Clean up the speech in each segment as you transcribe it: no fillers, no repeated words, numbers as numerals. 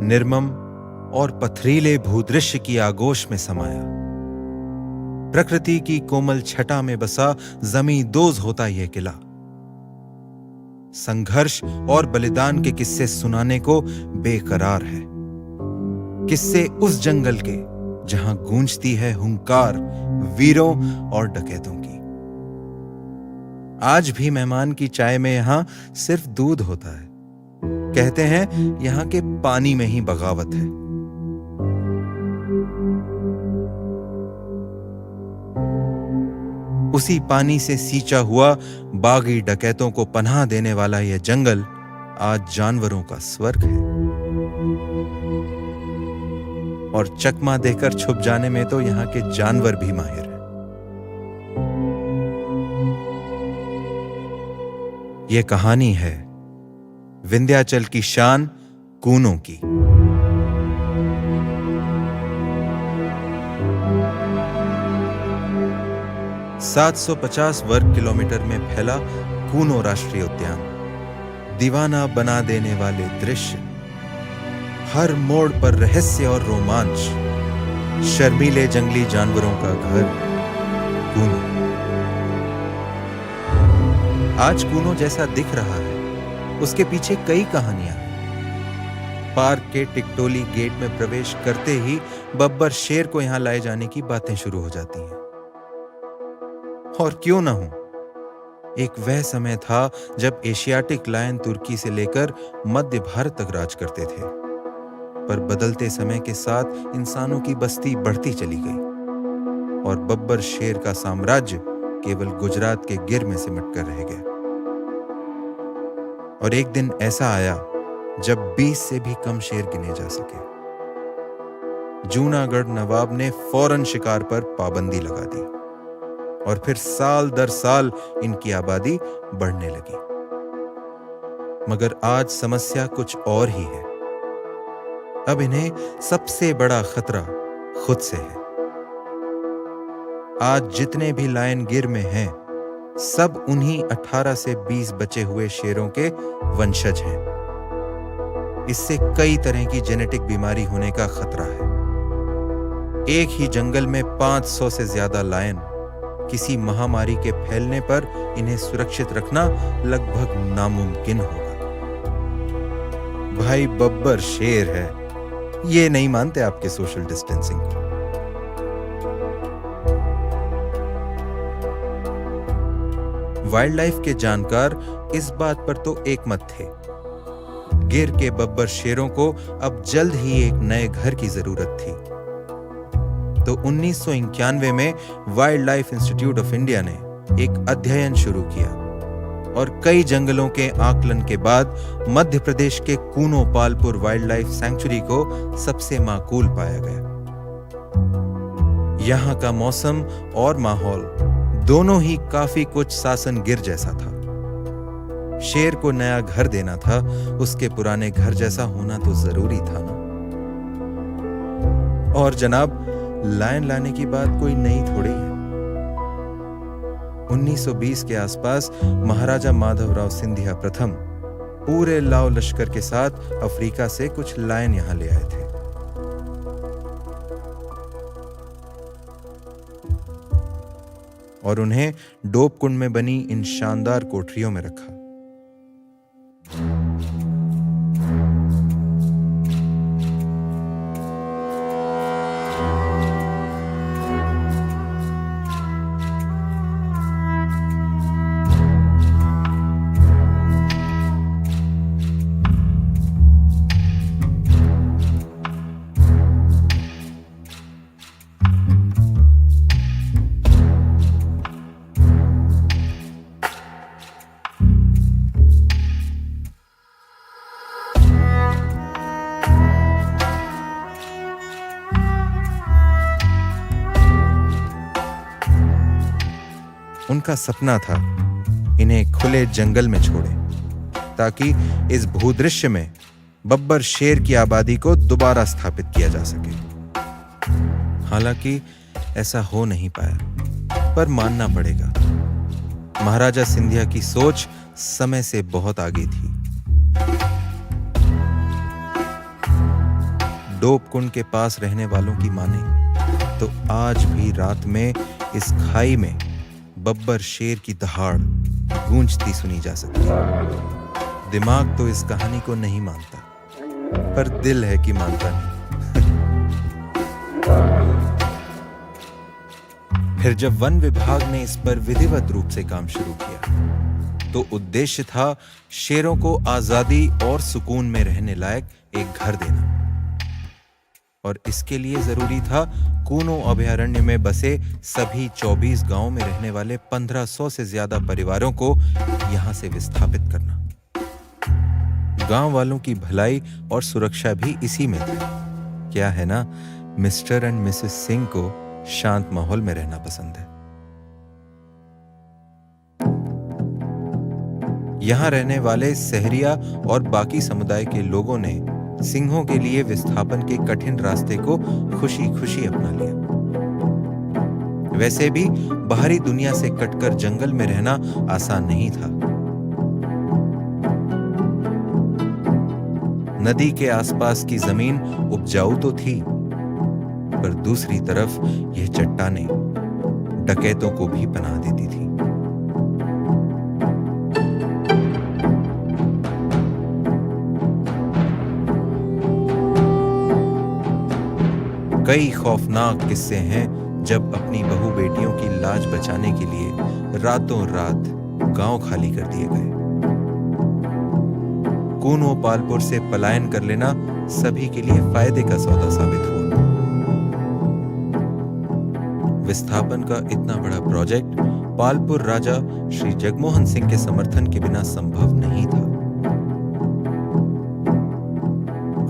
निर्मम और पथरीले भूदृश्य की आगोश में समाया। प्रकृति की कोमल छटा में बसा जमींदोज होता यह किला। संघर्ष और बलिदान के किस्से सुनाने को बेकरार है। किस्से उस जंगल के जहां गूंजती है हुंकार वीरों और डकैतों की। आज भी मेहमान की चाय में यहां सिर्फ दूध होता है। कहते हैं यहां के पानी में ही बगावत है। उसी पानी से सींचा हुआ बागी डकैतों को पनाह देने वाला यह जंगल आज जानवरों का स्वर्ग है। और चकमा देकर छुप जाने में तो यहां के जानवर भी माहिर हैं। यह कहानी है विंध्याचल की शान कूनों की। ,750 वर्ग किलोमीटर में फैला कूनो राष्ट्रीय उद्यान, दीवाना बना देने वाले दृश्य, हर मोड़ पर रहस्य और रोमांच, शर्मीले जंगली जानवरों का घर कूनो। आज कूनो जैसा दिख रहा है उसके पीछे कई कहानियां हैं। पार्क के टिकटोली गेट में प्रवेश करते ही बब्बर शेर को यहां लाए जाने की बातें शुरू हो जाती हैं। और क्यों ना हो, एक वह समय था जब एशियाटिक लायन तुर्की से लेकर मध्य भारत तक राज करते थे। पर बदलते समय के साथ इंसानों की बस्ती बढ़ती चली गई और बब्बर शेर का साम्राज्य केवल गुजरात के गिर में सिमट कर रह गया। और एक दिन ऐसा आया जब 20 से भी कम शेर गिने जा सके। जूनागढ़ नवाब ने फौरन शिकार पर पाबंदी लगा दी और फिर साल दर साल इनकी आबादी बढ़ने लगी। मगर आज समस्या कुछ और ही है। अब इन्हें सबसे बड़ा खतरा खुद से है। आज जितने भी लायन गिर में हैं, सब उन्हीं 18 से 20 बचे हुए शेरों के वंशज हैं। इससे कई तरह की जेनेटिक बीमारी होने का खतरा है। एक ही जंगल में 500 से ज्यादा लायन, किसी महामारी के फैलने पर इन्हें सुरक्षित रखना लगभग नामुमकिन होगा। भाई बब्बर शेर है, ये नहीं मानते आपके सोशल डिस्टेंसिंग को। वाइल्ड लाइफ के जानकार इस बात पर तो एक मत थे। गिर के बब्बर शेरों को अब जल्द ही एक नए घर की जरूरत थी। तो 1991 में wild life institute of India ने एक अध्ययन शुरू किया और कई जंगलों के आकलन के बाद मध्य प्रदेश के Kuno Palpur wild life sanctuary को सबसे माकूल पाया गया। यहां का मौसम और माहौल दोनों ही काफी कुछ सासन गिर जैसा था। शेर को नया घर देना था, उसके पुराने घर जैसा होना तो जरूरी था ना। और जनाब, लायन लाने की बात कोई नई थोड़ी है। 1920 के आसपास महाराजा माधवराव सिंधिया प्रथम पूरे लाव लश्कर के साथ अफ्रीका से कुछ लायन यहां ले आए थे। और उन्हें डोप कुंड में बनी इन शानदार कोठरियों में रखा। उनका सपना था इन्हें खुले जंगल में छोड़े ताकि इस भूदृश्य में बब्बर शेर की आबादी को दोबारा स्थापित किया जा सके। हालांकि ऐसा हो नहीं पाया, पर मानना पड़ेगा महाराजा सिंधिया की सोच समय से बहुत आगे थी। डोप कुंड के पास रहने वालों की माने तो आज भी रात में इस खाई में बब्बर शेर की दहाड़ गूंजती सुनी जा सकती है। दिमाग तो इस कहानी को नहीं मानता, पर दिल है कि मानता नहीं। फिर जब वन विभाग ने इस पर विधिवत रूप से काम शुरू किया तो उद्देश्य था शेरों को आजादी और सुकून में रहने लायक एक घर देना, और इसके लिए जरूरी था कूनो अभयारण्य में बसे सभी 24 गांवों में रहने वाले 1500 से ज्यादा परिवारों को यहां से विस्थापित करना। गांव वालों की भलाई और सुरक्षा भी इसी में थी। क्या है ना, मिस्टर एंड मिसेस सिंह को शांत माहौल में रहना पसंद है। यहां रहने वाले सहरिया और बाकी समुदाय के लोगों ने सिंहों के लिए विस्थापन के कठिन रास्ते को खुशी खुशी अपना लिया। वैसे भी बाहरी दुनिया से कटकर जंगल में रहना आसान नहीं था। नदी के आसपास की जमीन उपजाऊ तो थी, पर दूसरी तरफ यह चट्टानें डकैतों को भी पनाह देती थी। कई खौफनाक किस्से हैं जब अपनी बहू बेटियों की लाज बचाने के लिए रातों रात गांव खाली कर दिए गए। कूनो पालपुर से पलायन कर लेना सभी के लिए फायदे का सौदा साबित हुआ। विस्थापन का इतना बड़ा प्रोजेक्ट पालपुर राजा श्री जगमोहन सिंह के समर्थन के बिना संभव नहीं था।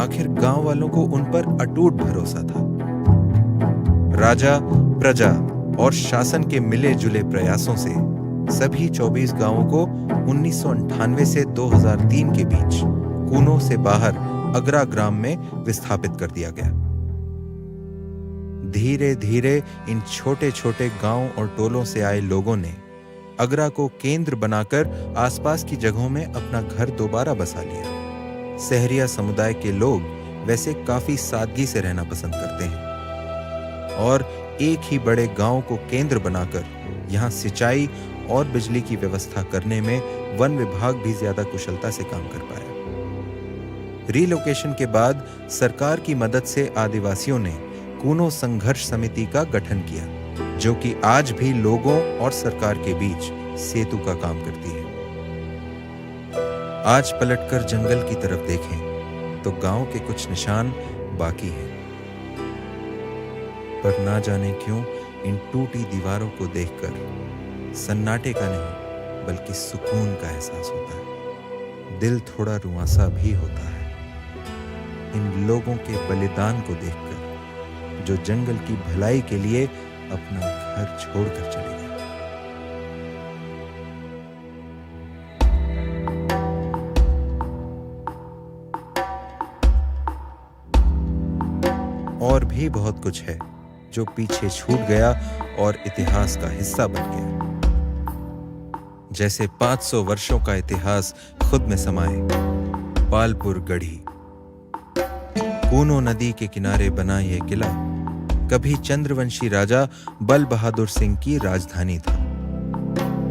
आखिर गांव वालों को उन पर अटूट भरोसा था। राजा, प्रजा और शासन के मिले जुले प्रयासों से सभी 24 गांवों को 1998 से 2003 के बीच कूनो से बाहर अगरा ग्राम में विस्थापित कर दिया गया। धीरे धीरे इन छोटे छोटे गांव और टोलों से आए लोगों ने अगरा को केंद्र बनाकर आसपास की जगहों में अपना घर दोबारा बसा लिया। सहरिया समुदाय के लोग वैसे काफी सादगी से रहना पसंद करते हैं और एक ही बड़े गांव को केंद्र बनाकर यहां सिंचाई और बिजली की व्यवस्था करने में वन विभाग भी ज्यादा कुशलता से काम कर पाया। रिलोकेशन के बाद सरकार की मदद से आदिवासियों ने कूनो संघर्ष समिति का गठन किया, जो कि आज भी लोगों और सरकार के बीच सेतु का काम करती है। आज पलटकर जंगल की तरफ देखें तो गांव के कुछ निशान बाकी हैं, पर ना जाने क्यों इन टूटी दीवारों को देखकर सन्नाटे का नहीं बल्कि सुकून का एहसास होता है। दिल थोड़ा रुआंसा भी होता है इन लोगों के बलिदान को देखकर, जो जंगल की भलाई के लिए अपना घर छोड़कर चले गए। और भी बहुत कुछ है जो पीछे छूट गया और इतिहास का हिस्सा बन गया, जैसे 500 वर्षों का इतिहास खुद में समाये पालपुर गढ़ी। कूनो नदी के किनारे बना यह किला कभी चंद्रवंशी राजा बल बहादुर सिंह की राजधानी था।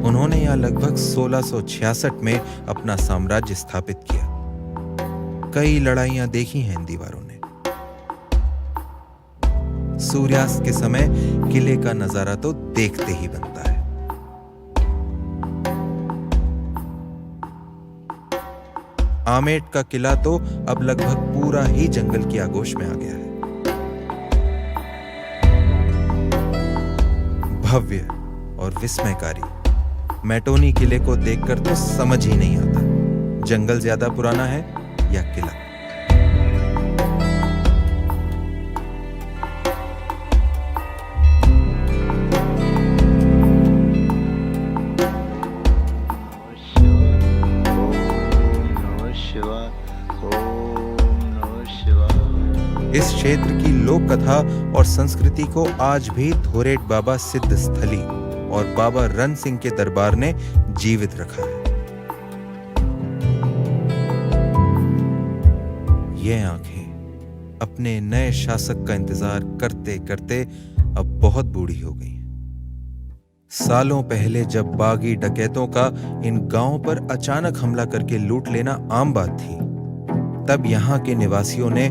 उन्होंने यहां लगभग 1666 में अपना साम्राज्य स्थापित किया। कई लड़ाइयां देखी हैं इन दीवारों ने। सूर्यास्त के समय किले का नजारा तो देखते ही बनता है। आमेट का किला तो अब लगभग पूरा ही जंगल की आगोश में आ गया है। भव्य और विस्मयकारी मैटोनी किले को देखकर तो समझ ही नहीं आता जंगल ज्यादा पुराना है या किला। इस क्षेत्र की लोक कथा और संस्कृति को आज भी धोरेट बाबा सिद्ध स्थली और बाबा रन सिंह के दरबार ने जीवित रखा है। ये आंखें, अपने नए शासक का इंतजार करते करते अब बहुत बूढ़ी हो गई। सालों पहले जब बागी डकैतों का इन गांवों पर अचानक हमला करके लूट लेना आम बात थी, तब यहाँ के निवासियों ने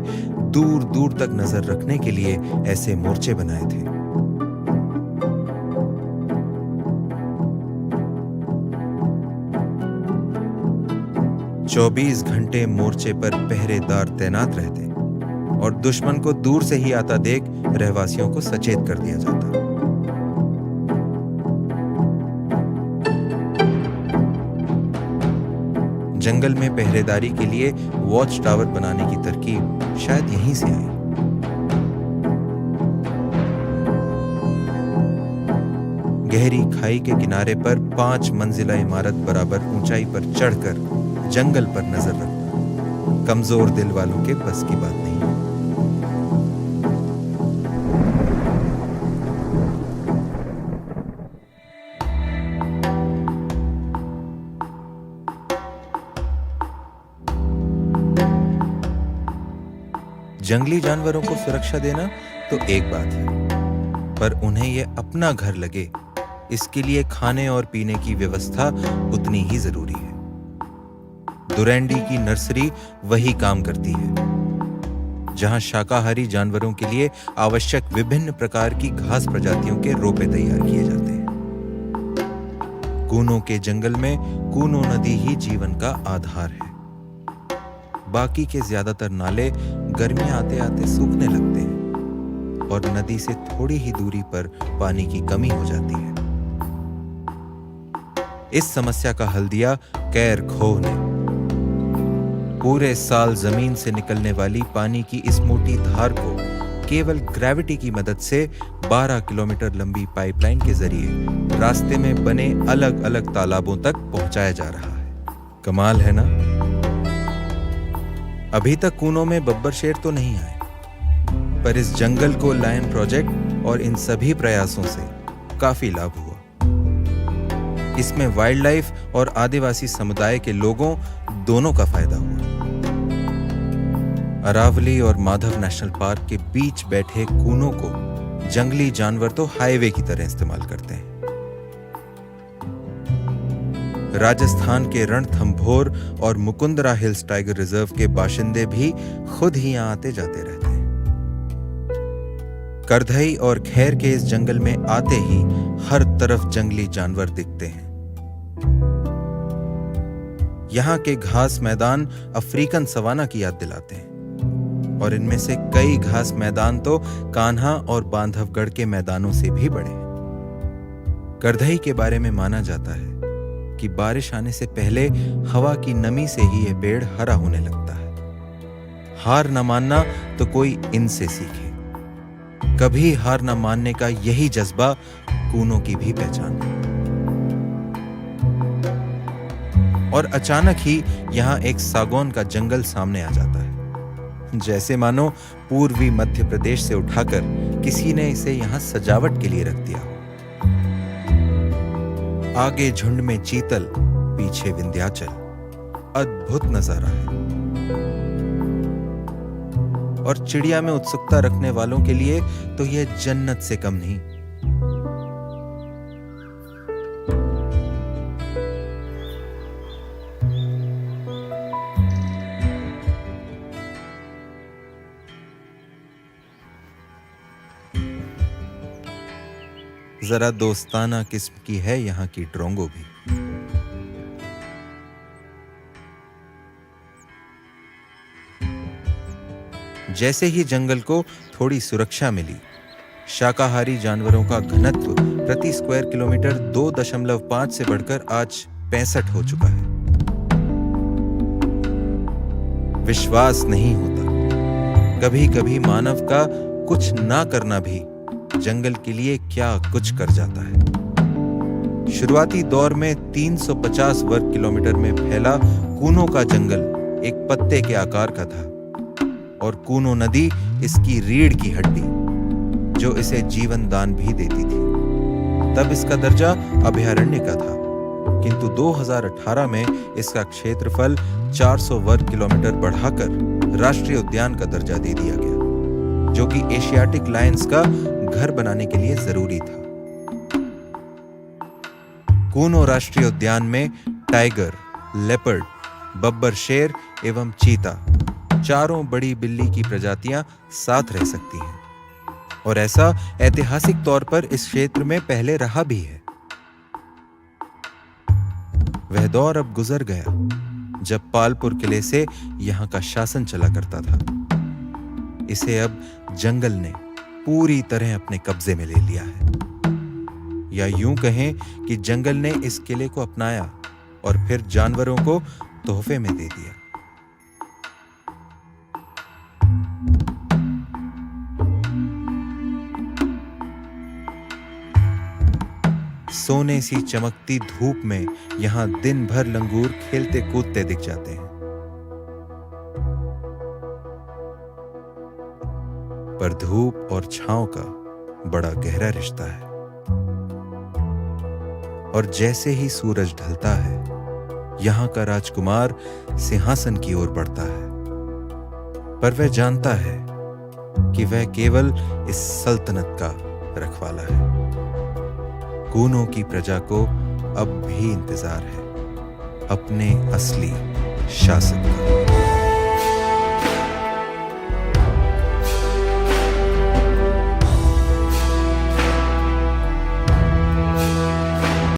दूर दूर तक नजर रखने के लिए ऐसे मोर्चे बनाए थे। चौबीस घंटे मोर्चे पर पहरेदार तैनात रहते और दुश्मन को दूर से ही आता देख रहवासियों को सचेत कर दिया जाता। जंगल में पहरेदारी के लिए वॉच टावर बनाने की तरकीब शायद यहीं से आई। गहरी खाई के किनारे पर 5 मंजिला इमारत बराबर ऊंचाई पर चढ़कर जंगल पर नजर रखना कमजोर दिल वालों के बस की बात नहीं। जंगली जानवरों को सुरक्षा देना तो एक बात है, पर उन्हें यह अपना घर लगे, इसके लिए खाने और पीने की व्यवस्था उतनी ही जरूरी है। दुरैंडी की नर्सरी वही काम करती है, जहां शाकाहारी जानवरों के लिए आवश्यक विभिन्न प्रकार की घास प्रजातियों के रोपे तैयार किए जाते हैं। कूनों के जंगल में कूनो नदी ही जीवन का आधार है। बाकी के ज्यादातर नाले गर्मियां आते आते सूखने लगते हैं और नदी से थोड़ी ही दूरी पर पानी की कमी हो जाती है। इस समस्या का हल दिया कैर खोह ने। पूरे साल जमीन से निकलने वाली पानी की इस मोटी धार को केवल ग्रेविटी की मदद से 12 किलोमीटर लंबी पाइपलाइन के जरिए रास्ते में बने अलग अलग तालाबों तक पहुंचाया जा रहा है। कमाल है ना? अभी तक कूनों में बब्बर शेर तो नहीं आए, पर इस जंगल को लायन प्रोजेक्ट और इन सभी प्रयासों से काफी लाभ हुआ। इसमें वाइल्ड लाइफ और आदिवासी समुदाय के लोगों दोनों का फायदा हुआ। अरावली और माधव नेशनल पार्क के बीच बैठे कूनों को जंगली जानवर तो हाईवे की तरह इस्तेमाल करते हैं। राजस्थान के रणथंभौर और मुकुंदरा हिल्स टाइगर रिजर्व के बाशिंदे भी खुद ही यहां आते जाते रहते हैं। करधई और खैर के इस जंगल में आते ही हर तरफ जंगली जानवर दिखते हैं। यहाँ के घास मैदान अफ्रीकन सवाना की याद दिलाते हैं और इनमें से कई घास मैदान तो कान्हा और बांधवगढ़ के मैदानों से भी बड़े हैं। करधई के बारे में माना जाता है कि बारिश आने से पहले हवा की नमी से ही यह पेड़ हरा होने लगता है। हार न मानना तो कोई इनसे सीखे। कभी हार न मानने का यही जज्बा कूनों की भी पहचान है। और अचानक ही यहां एक सागौन का जंगल सामने आ जाता है, जैसे मानो पूर्वी मध्य प्रदेश से उठाकर किसी ने इसे यहां सजावट के लिए रख दिया। आगे झुंड में चीतल, पीछे विंध्याचल। अद्भुत नजारा है और चिड़िया में उत्सुकता रखने वालों के लिए तो यह जन्नत से कम नहीं। जरा दोस्ताना किस्म की है यहाँ की ड्रोंगो भी। जैसे ही जंगल को थोड़ी सुरक्षा मिली, शाकाहारी जानवरों का घनत्व प्रति स्क्वायर किलोमीटर 2.5 से बढ़कर आज 65 हो चुका है। विश्वास नहीं होता कभी कभी मानव का कुछ ना करना भी जंगल के लिए क्या कुछ कर जाता है। शुरुआती दौर में 350 वर्ग किलोमीटर में फैला कूनों का जंगल एक पत्ते के आकार का था और कूनो नदी इसकी रीढ़ की हड्डी, जो इसे जीवन दान भी देती थी। तब इसका दर्जा अभयारण्य का था, किंतु 2018 में इसका क्षेत्रफल 400 वर्ग किलोमीटर बढ़ाकर राष्ट्रीय उद्यान का दर्जा दे दिया गया। जो कि एशियाटिक लायंस का घर बनाने के लिए जरूरी था। कूनो राष्ट्रीय उद्यान में टाइगर, लेपर्ड, बब्बर शेर एवं चीता, चारों बड़ी बिल्ली की प्रजातियां साथ रह सकती हैं और ऐसा ऐतिहासिक तौर पर इस क्षेत्र में पहले रहा भी है। वह दौर अब गुजर गया जब पालपुर किले से यहां का शासन चला करता था। इसे अब जंगल ने पूरी तरह अपने कब्जे में ले लिया है, या यूं कहें कि जंगल ने इस किले को अपनाया और फिर जानवरों को तोहफे में दे दिया। सोने सी चमकती धूप में यहां दिन भर लंगूर खेलते कूदते दिख जाते हैं, पर धूप और छांव का बड़ा गहरा रिश्ता है और जैसे ही सूरज ढलता है, यहां का राजकुमार सिंहासन की ओर बढ़ता है, पर वह जानता है कि वह केवल इस सल्तनत का रखवाला है। कूनो की प्रजा को अब भी इंतजार है अपने असली शासक का।